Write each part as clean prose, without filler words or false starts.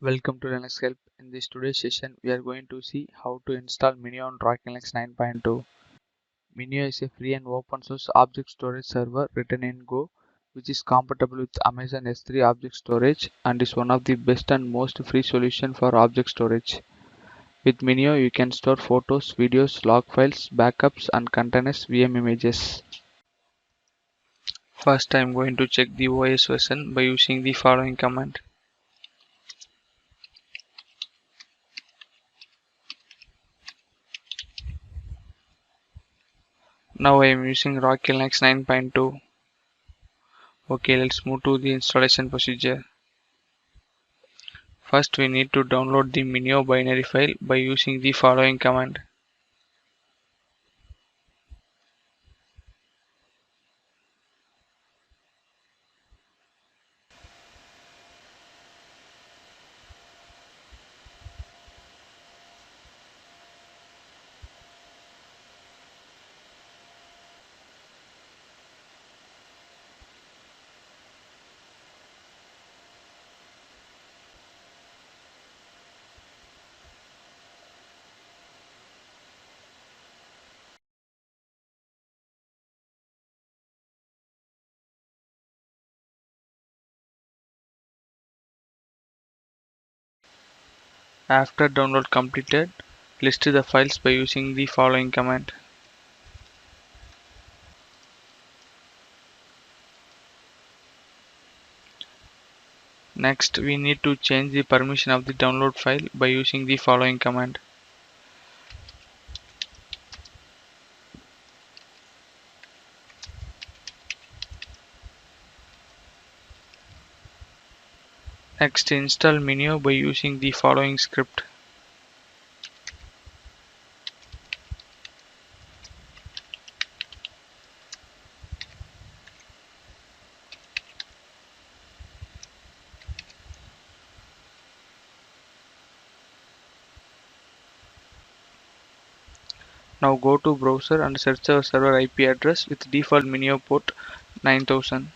Welcome to Linux Help. In this today's session, we are going to see how to install MinIO on Linux 9.2. MinIO is a free and open source object storage server written in Go, which is compatible with Amazon S3 object storage and is one of the best and most free solution for object storage. With MinIO, you can store photos, videos, log files, backups, and containers VM images. First, I am going to check the OS version by using the following command. Now I am using Linux 9.2. Okay, let's move to the installation procedure. First, we need to download the MinIO binary file by using the following command. After download completed, list the files by using the following command. Next, we need to change the permission of the download file by using the following command. Next, install MinIO by using the following script. Now go to browser and search our server IP address with default MinIO port 9000.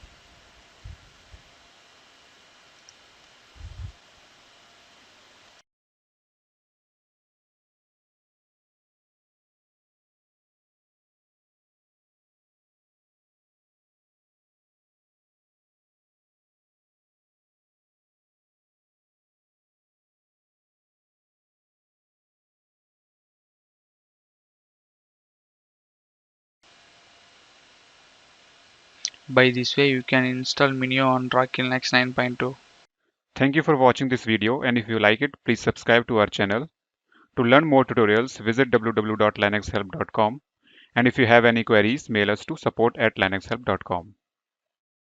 By this way, you can install MinIO on Linux 9.2. Thank you for watching this video, and if you like it, please subscribe to our channel. To learn more tutorials, visit www.linuxhelp.com, and if you have any queries, mail us to support@linuxhelp.com.